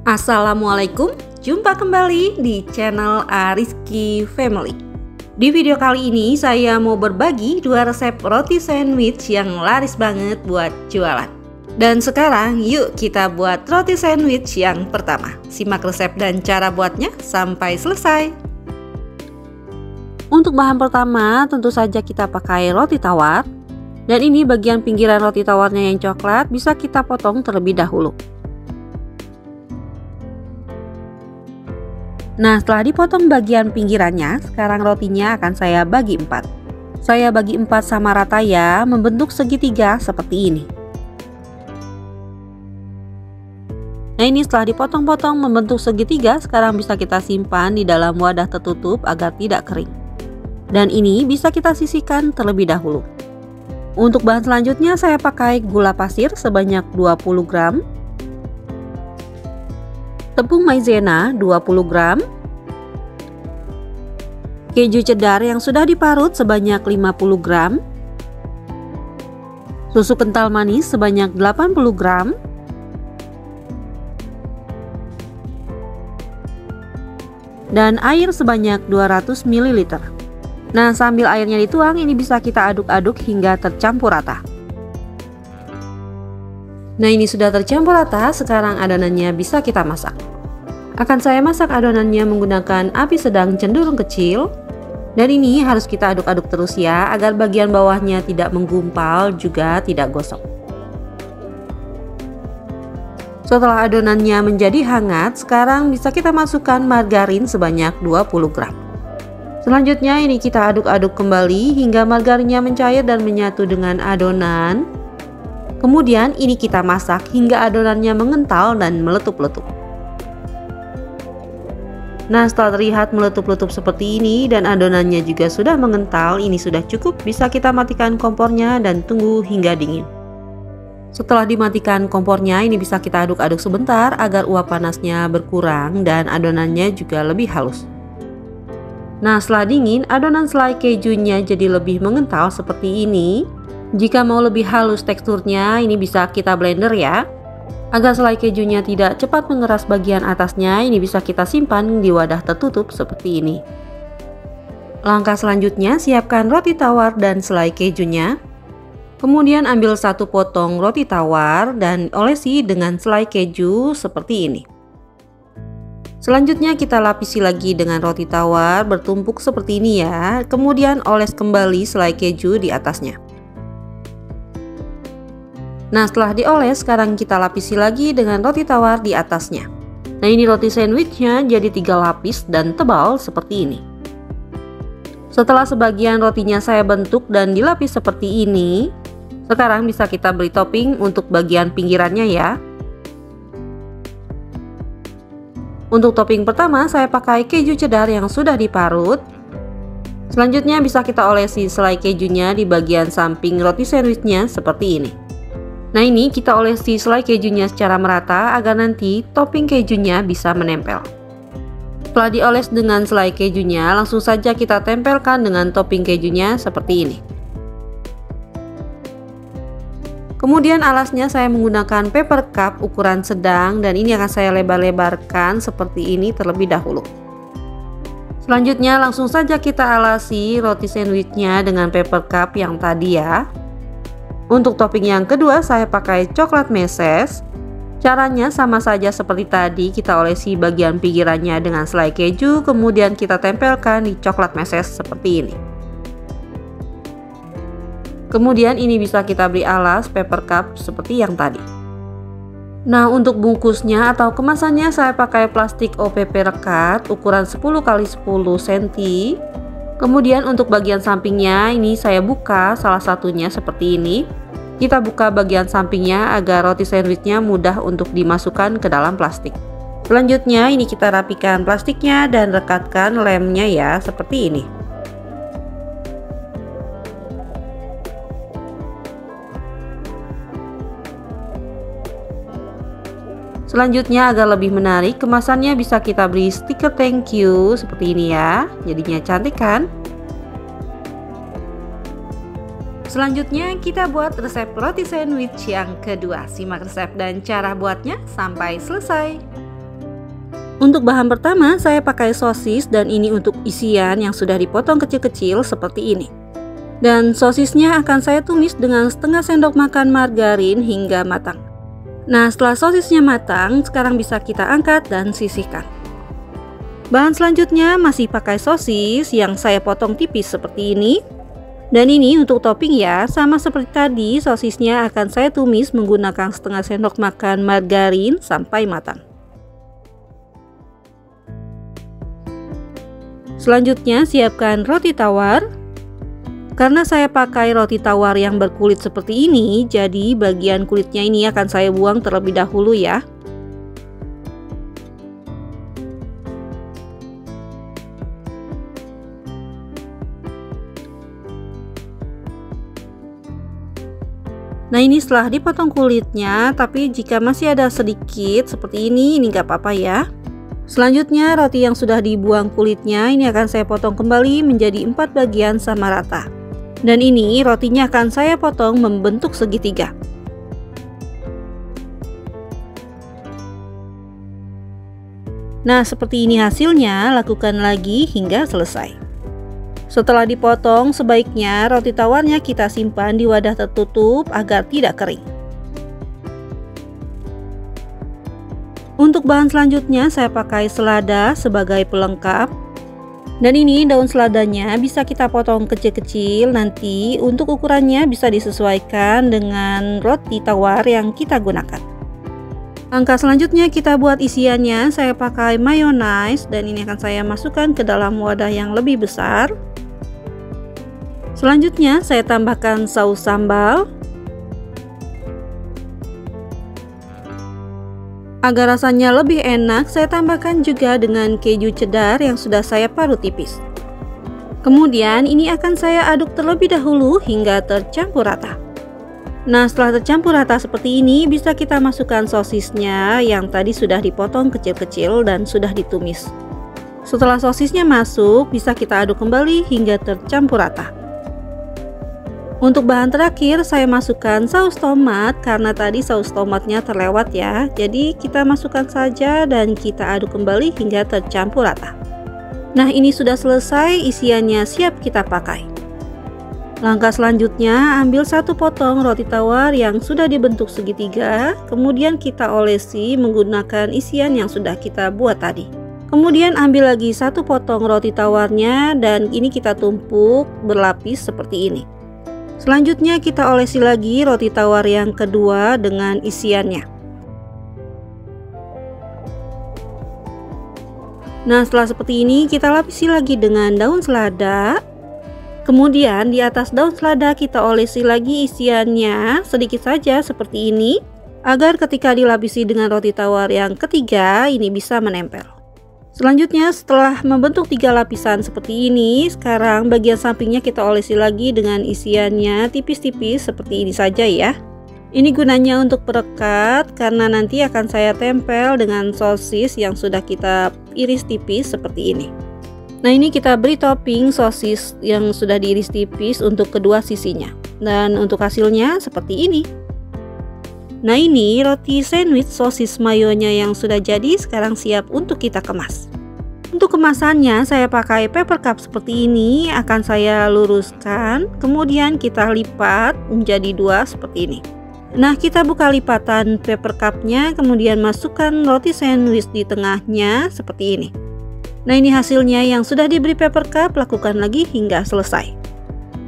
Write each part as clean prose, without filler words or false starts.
Assalamualaikum, jumpa kembali di channel Ariski Family. Di video kali ini saya mau berbagi 2 resep roti sandwich yang laris banget buat jualan. Dan sekarang yuk kita buat roti sandwich yang pertama. Simak resep dan cara buatnya sampai selesai. Untuk bahan pertama tentu saja kita pakai roti tawar. Dan ini bagian pinggiran roti tawarnya yang coklat bisa kita potong terlebih dahulu. Nah, setelah dipotong bagian pinggirannya, sekarang rotinya akan saya bagi 4. Saya bagi 4 sama rata ya, membentuk segitiga seperti ini. Nah, ini setelah dipotong-potong membentuk segitiga, sekarang bisa kita simpan di dalam wadah tertutup agar tidak kering. Dan ini bisa kita sisihkan terlebih dahulu. Untuk bahan selanjutnya saya pakai gula pasir sebanyak 20 gram. Tepung maizena 20 gram, keju cheddar yang sudah diparut sebanyak 50 gram, susu kental manis sebanyak 80 gram, dan air sebanyak 200 ml. Nah, sambil airnya dituang, ini bisa kita aduk-aduk hingga tercampur rata. Nah, ini sudah tercampur rata, sekarang adonannya bisa kita masak. Akan saya masak adonannya menggunakan api sedang cenderung kecil. Dan ini harus kita aduk-aduk terus ya, agar bagian bawahnya tidak menggumpal juga tidak gosong. Setelah adonannya menjadi hangat, sekarang bisa kita masukkan margarin sebanyak 20 gram. Selanjutnya ini kita aduk-aduk kembali hingga margarinnya mencair dan menyatu dengan adonan. Kemudian ini kita masak hingga adonannya mengental dan meletup-letup. Nah, setelah terlihat meletup-letup seperti ini dan adonannya juga sudah mengental, ini sudah cukup, bisa kita matikan kompornya dan tunggu hingga dingin. Setelah dimatikan kompornya, ini bisa kita aduk-aduk sebentar agar uap panasnya berkurang dan adonannya juga lebih halus. Nah, setelah dingin, adonan selai kejunya jadi lebih mengental seperti ini. Jika mau lebih halus teksturnya, ini bisa kita blender ya. Agar selai kejunya tidak cepat mengeras bagian atasnya, ini bisa kita simpan di wadah tertutup seperti ini. Langkah selanjutnya, siapkan roti tawar dan selai kejunya. Kemudian ambil 1 potong roti tawar dan olesi dengan selai keju seperti ini. Selanjutnya kita lapisi lagi dengan roti tawar bertumpuk seperti ini ya. Kemudian oles kembali selai keju di atasnya. Nah, setelah dioles, sekarang kita lapisi lagi dengan roti tawar di atasnya. Nah, ini roti sandwichnya jadi 3 lapis dan tebal seperti ini. Setelah sebagian rotinya saya bentuk dan dilapis seperti ini, sekarang bisa kita beri topping untuk bagian pinggirannya ya. Untuk topping pertama saya pakai keju cheddar yang sudah diparut. Selanjutnya bisa kita olesi selai kejunya di bagian samping roti sandwichnya seperti ini. Nah, ini kita olesi selai kejunya secara merata agar nanti topping kejunya bisa menempel. Setelah dioles dengan selai kejunya, langsung saja kita tempelkan dengan topping kejunya seperti ini. Kemudian alasnya saya menggunakan paper cup ukuran sedang dan ini akan saya lebar-lebarkan seperti ini terlebih dahulu. Selanjutnya langsung saja kita alasi roti sandwichnya dengan paper cup yang tadi ya. Untuk topping yang kedua saya pakai coklat meses. Caranya sama saja seperti tadi, kita olesi bagian pinggirannya dengan selai keju, kemudian kita tempelkan di coklat meses seperti ini. Kemudian ini bisa kita beri alas paper cup seperti yang tadi. Nah, untuk bungkusnya atau kemasannya saya pakai plastik OPP rekat ukuran 10 x 10 cm. Kemudian untuk bagian sampingnya ini saya buka salah satunya seperti ini. Kita buka bagian sampingnya agar roti sandwichnya mudah untuk dimasukkan ke dalam plastik. Selanjutnya ini kita rapikan plastiknya dan rekatkan lemnya ya seperti ini. Selanjutnya agar lebih menarik, kemasannya bisa kita beri stiker thank you seperti ini ya. Jadinya cantik kan? Selanjutnya kita buat resep roti sandwich yang kedua. Simak resep dan cara buatnya sampai selesai. Untuk bahan pertama saya pakai sosis dan ini untuk isian yang sudah dipotong kecil-kecil seperti ini. Dan sosisnya akan saya tumis dengan setengah sendok makan margarin hingga matang. Nah, setelah sosisnya matang, sekarang bisa kita angkat dan sisihkan. Bahan selanjutnya masih pakai sosis yang saya potong tipis seperti ini. Dan ini untuk topping ya, sama seperti tadi, sosisnya akan saya tumis menggunakan setengah sendok makan margarin sampai matang. Selanjutnya siapkan roti tawar. Karena saya pakai roti tawar yang berkulit seperti ini, jadi bagian kulitnya ini akan saya buang terlebih dahulu ya. Nah, ini setelah dipotong kulitnya, tapi jika masih ada sedikit seperti ini nggak apa-apa ya. Selanjutnya roti yang sudah dibuang kulitnya ini akan saya potong kembali menjadi 4 bagian sama rata. Dan ini rotinya akan saya potong membentuk segitiga. Nah, seperti ini hasilnya, lakukan lagi hingga selesai. Setelah dipotong, sebaiknya roti tawarnya kita simpan di wadah tertutup agar tidak kering. Untuk bahan selanjutnya saya pakai selada sebagai pelengkap. Dan ini daun seladanya bisa kita potong kecil-kecil, nanti untuk ukurannya bisa disesuaikan dengan roti tawar yang kita gunakan. Langkah selanjutnya kita buat isiannya. Saya pakai mayonaise dan ini akan saya masukkan ke dalam wadah yang lebih besar. Selanjutnya saya tambahkan saus sambal. Agar rasanya lebih enak, saya tambahkan juga dengan keju cheddar yang sudah saya parut tipis. Kemudian ini akan saya aduk terlebih dahulu hingga tercampur rata. Nah, setelah tercampur rata seperti ini, bisa kita masukkan sosisnya yang tadi sudah dipotong kecil-kecil dan sudah ditumis. Setelah sosisnya masuk, bisa kita aduk kembali hingga tercampur rata. Untuk bahan terakhir saya masukkan saus tomat karena tadi saus tomatnya terlewat ya. Jadi kita masukkan saja dan kita aduk kembali hingga tercampur rata. Nah, ini sudah selesai, isiannya siap kita pakai. Langkah selanjutnya ambil satu potong roti tawar yang sudah dibentuk segitiga, kemudian kita olesi menggunakan isian yang sudah kita buat tadi. Kemudian ambil lagi satu potong roti tawarnya dan ini kita tumpuk berlapis seperti ini. Selanjutnya kita olesi lagi roti tawar yang kedua dengan isiannya. Nah, setelah seperti ini kita lapisi lagi dengan daun selada. Kemudian di atas daun selada kita olesi lagi isiannya sedikit saja seperti ini, agar ketika dilapisi dengan roti tawar yang ketiga ini bisa menempel. Selanjutnya setelah membentuk 3 lapisan seperti ini, sekarang bagian sampingnya kita olesi lagi dengan isiannya tipis-tipis seperti ini saja ya. Ini gunanya untuk perekat karena nanti akan saya tempel dengan sosis yang sudah kita iris tipis seperti ini. Nah, ini kita beri topping sosis yang sudah diiris tipis untuk kedua sisinya. Dan untuk hasilnya seperti ini. Nah, ini roti sandwich sosis mayonya yang sudah jadi, sekarang siap untuk kita kemas. Untuk kemasannya saya pakai paper cup seperti ini, akan saya luruskan, kemudian kita lipat menjadi 2 seperti ini. Nah, kita buka lipatan paper cupnya, kemudian masukkan roti sandwich di tengahnya seperti ini. Nah, ini hasilnya yang sudah diberi paper cup, lakukan lagi hingga selesai.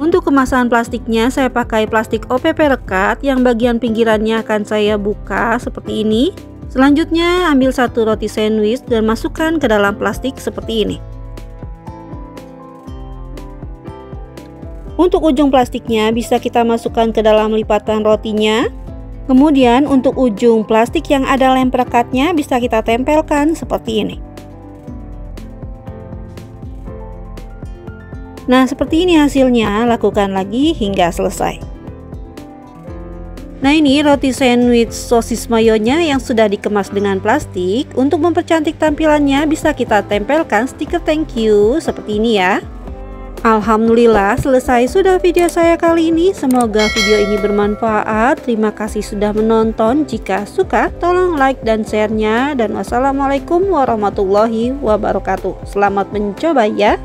Untuk kemasan plastiknya saya pakai plastik OPP rekat yang bagian pinggirannya akan saya buka seperti ini. Selanjutnya ambil satu roti sandwich dan masukkan ke dalam plastik seperti ini. Untuk ujung plastiknya bisa kita masukkan ke dalam lipatan rotinya. Kemudian untuk ujung plastik yang ada lem perekatnya bisa kita tempelkan seperti ini. Nah, seperti ini hasilnya, lakukan lagi hingga selesai. Nah, ini roti sandwich sosis mayonya yang sudah dikemas dengan plastik. Untuk mempercantik tampilannya bisa kita tempelkan stiker thank you seperti ini ya. Alhamdulillah selesai sudah video saya kali ini. Semoga video ini bermanfaat. Terima kasih sudah menonton. Jika suka tolong like dan share-nya. Dan wassalamualaikum warahmatullahi wabarakatuh. Selamat mencoba ya.